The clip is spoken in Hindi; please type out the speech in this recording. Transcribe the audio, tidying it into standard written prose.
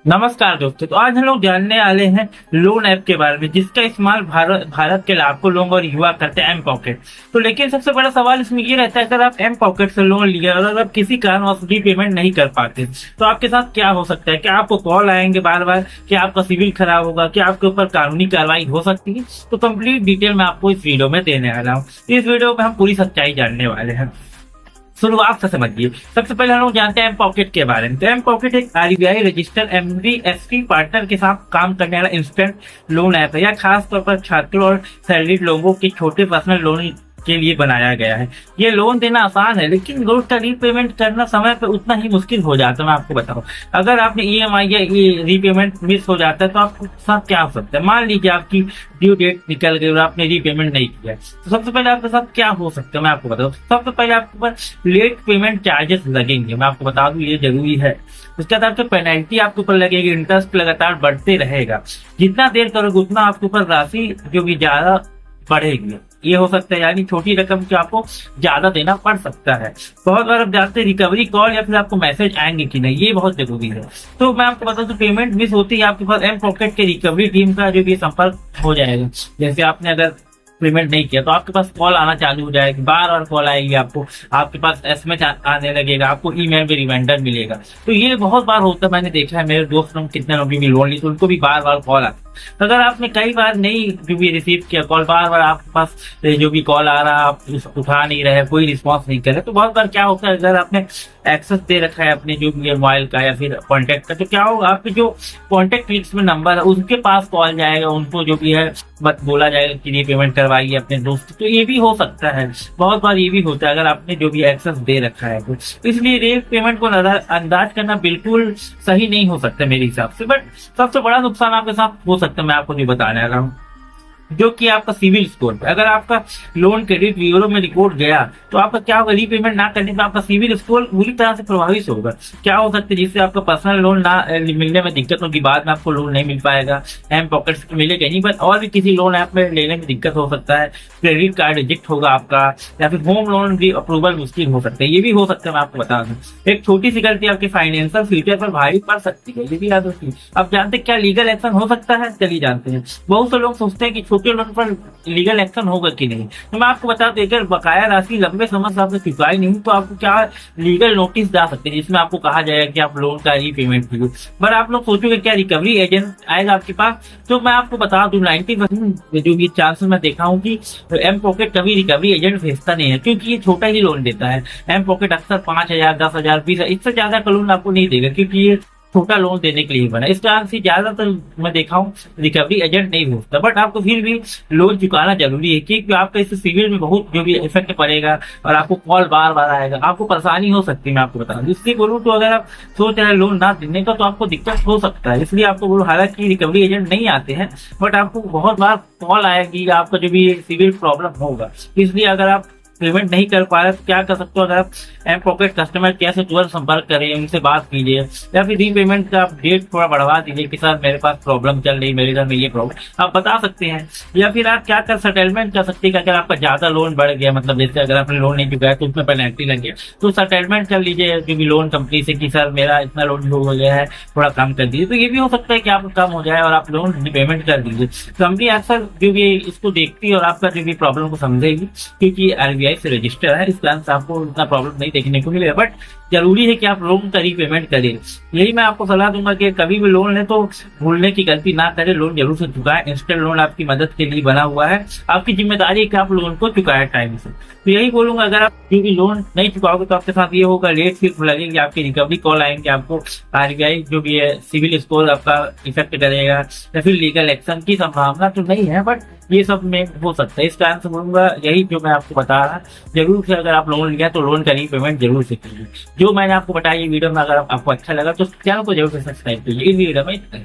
नमस्कार दोस्तों। तो आज हम लोग जानने वाले हैं लोन ऐप के बारे में जिसका इस्तेमाल भारत के लाखों लोग और युवा करते हैं, एम पॉकेट। तो लेकिन सबसे बड़ा सवाल इसमें ये रहता है, अगर आप एम पॉकेट से लोन लिए और अगर आप किसी कारणवश रीपेमेंट नहीं कर पाते तो आपके साथ क्या हो सकता है। क्या आपको कॉल आएंगे बार बार, क्या आपका सिविल खराब होगा, क्या आपके ऊपर कानूनी कार्रवाई हो सकती है। तो कंप्लीट डिटेल मैं आपको इस वीडियो में देने वाला हूँ। इस वीडियो में हम पूरी सच्चाई जानने वाले हैं। शुरुआत से समझिए। सबसे पहले हम लोग जानते हैं एम पॉकेट के बारे में। तो एम पॉकेट एक आरबीआई रजिस्टर्ड एमबीएफसी पार्टनर के साथ काम करने वाला इंस्टेंट लोन ऐप है। यह खास तौर पर छात्रों और सैलरीड लोगों के छोटे पर्सनल लोन के लिए बनाया गया है। ये लोन देना आसान है, लेकिन लोन का रीपेमेंट करना समय पर उतना ही मुश्किल हो जाता है। मैं आपको बताऊं, अगर आपने ईएमआई या रीपेमेंट मिस हो जाता है तो आपके साथ क्या हो सकता है। मान लीजिए आपकी ड्यू डेट निकल गई और आपने रीपेमेंट नहीं किया, तो सबसे पहले आपके साथ क्या हो सकता है मैं आपको बताऊं। सबसे पहले आपके ऊपर लेट पेमेंट चार्जेस लगेंगे। मैं आपको बता दूं, ये जरूरी है। उसके बाद आपको पेनल्टी आपके ऊपर लगेगी, इंटरेस्ट लगातार बढ़ते रहेगा। जितना देर करोगे उतना आपके ऊपर राशि जो भी ज्यादा बढ़ेगी। ये हो सकता है, यानी छोटी रकम की आपको ज्यादा देना पड़ सकता है। बहुत बार आप जानते हैं रिकवरी कॉल या फिर आपको मैसेज आएंगे कि नहीं, ये बहुत जरूरी है। तो मैं आपको बता दूं, पेमेंट मिस होती है आपके पास एम पॉकेट के रिकवरी टीम का जो भी संपर्क हो जाएगा। जैसे आपने अगर पेमेंट नहीं किया तो आपके पास कॉल आना चालू हो जाएगी, बार बार कॉल आएगी आपको, आपके पास एसएमएस आने लगेगा, आपको ईमेल में रिमाइंडर मिलेगा। तो ये बहुत बार होता है, मैंने देखा है। मेरे दोस्त लोग कितने लोग भी लोन ली तो उनको भी बार बार कॉल आता है। अगर आपने कई बार नहीं जो भी रिसीव किया कॉल, बार बार आपके पास जो भी कॉल आ रहा आप उठा नहीं रहे, कोई रिस्पॉन्स नहीं कर रहे, तो बहुत बार क्या होता है, अगर आपने एक्सेस दे रखा है अपने जो भी मोबाइल का या फिर कॉन्टेक्ट का, तो क्या होगा, आपके जो कॉन्टेक्ट लिस्ट में नंबर है उनके पास कॉल जाएगा, उनको जो भी है बोला जाएगा कि ये पेमेंट करवाइए अपने दोस्त। तो ये भी हो सकता है, बहुत बार ये भी होता है अगर आपने जो भी एक्सेस दे रखा है। तो इसलिए रेट पेमेंट को अंदाज करना बिल्कुल सही नहीं हो सकता मेरे हिसाब से। बट सबसे बड़ा नुकसान आपके साथ हो सकता है, मैं आपको नहीं बताने वाला हूँ, जो कि आपका सिविल स्कोर। अगर आपका लोन क्रेडिट ब्यूरो में रिपोर्ट गया तो आपका क्या होगा, रीपेमेंट ना करने पर आपका सिविल स्कोर बुरी तरह से प्रभावित होगा। क्या हो सकता है, जिससे आपका पर्सनल लोन ना मिलने में दिक्कत होगी, बाद में आपको लोन नहीं मिल पाएगा, एम पॉकेट से मिलेगा नहीं, बट और भी किसी लोन ऐप में लेने में दिक्कत हो सकता है, क्रेडिट कार्ड रिजेक्ट होगा आपका, या फिर होम लोन भी अप्रूवल मुश्किल हो सकता है। ये भी हो सकता है, मैं आपको बता दूं। एक छोटी सी गलती आपके फाइनेंशियल फ्यूचर पर भारी पड़ सकती है, ये भी याद रखिए। अब जानते क्या लीगल एक्शन हो सकता है, चलिए जानते हैं। बहुत से लोग सोचते हैं कि छोटे लोन पर लीगल एक्शन होगा कि नहीं। तो मैं आपको बता दूं, अगर बकाया राशि लंबे समय से आपने चुकाई नहीं तो आपको क्या लीगल नोटिस जा सकते हैं, जिसमें आपको कहा जाएगा कि आप लोन का रीपेमेंट कीजिए। बट आप लोग सोचोगे क्या रिकवरी एजेंट आएगा आपके पास। तो मैं आपको बता दूं, 90% जो भी चांसेस मैं देखा हूँ कि एम पॉकेट कभी रिकवरी एजेंट भेजता नहीं है, क्योंकि ये छोटा ही लोन देता है। एम पॉकेट अक्सर 5,000, 10,000, 20,000 इससे ज्यादा का लोन आपको नहीं देगा, क्योंकि ये छोटा लोन देने के लिए बना। इस कारण से ज्यादातर मैं देखा हूँ रिकवरी एजेंट नहीं भेजता। बट आपको फिर भी लोन चुकाना जरूरी है, क्योंकि आपका इससे सिविल में बहुत जो भी इफेक्ट पड़ेगा और आपको कॉल बार बार आएगा, आपको परेशानी हो सकती है। मैं आपको बता दूं, इसलिए बोलूँ तो अगर आप सोच रहे हैं लोन ना देने का तो आपको दिक्कत हो सकता है। इसलिए आपको बोलूँ, हालांकि रिकवरी एजेंट नहीं आते हैं, बट आपको बहुत बार कॉल आएगी, आपका जो भी सिविल प्रॉब्लम होगा। इसलिए अगर आप पेमेंट नहीं कर पा रहे तो क्या कर सकते हो, अगर आप एम पॉकेट कस्टमर केयर से तुरंत संपर्क करें, उनसे बात कीजिए, या फिर रीपेमेंट का डेट थोड़ा बढ़वा दीजिए कि सर मेरे पास प्रॉब्लम चल रही, मेरे घर में ये प्रॉब्लम, आप बता सकते हैं। या फिर आप क्या कर सेटलमेंट कर सकते हैं, अगर आपका ज्यादा लोन बढ़ गया, मतलब जैसे अगर आपने लोन नहीं चुकाया तो उसमें पेनल्टी लग गया, तो सेटलमेंट कर लीजिए जो भी लोन कंपनी से कि सर मेरा इतना लोन हो गया है, थोड़ा कम कर दीजिए। तो ये भी हो सकता है कि आपका कम हो जाए और आप लोन रिपेमेंट कर दीजिए। कंपनी अक्सर जो भी इसको देखती है और आपका जो भी प्रॉब्लम को समझेगी, क्योंकि आरबीआई से रजिस्टर है, इस कारण से आपको उतना प्रॉब्लम नहीं देखने को मिलेगा। बट जरूरी है कि आप लोन का रीपेमेंट करें। यही मैं आपको सलाह दूंगा कि कभी भी लोन ले तो भूलने की गलती ना करें, लोन जरूर से चुकाएं। इंस्टेंट लोन आपकी मदद के लिए बना हुआ है, आपकी जिम्मेदारी है कि आप लोन को चुकाएं टाइम से। तो यही बोलूंगा, अगर आप क्योंकि लोन नहीं चुकाओगे तो आपके साथ ये होगा, लेट फीस लगेगी, आपकी रिकवरी कॉल आएंगे, आपको आरबीआई जो भी है सिविल स्कोर आपका इफेक्ट करेगा, या फिर लीगल एक्शन की संभावना तो नहीं है, बट ये सब में हो सकता है। इस कारण से बोलूंगा, यही जो मैं आपको बता रहा, जरूर से अगर आप लोन लिया तो लोन का रीपेमेंट जरूर से कीजिए। जो मैंने आपको बताया ये वीडियो में, अगर आपको अच्छा लगा तो चैनल को जरूर से सब्सक्राइब कीजिए। इस वीडियो में इतना ही।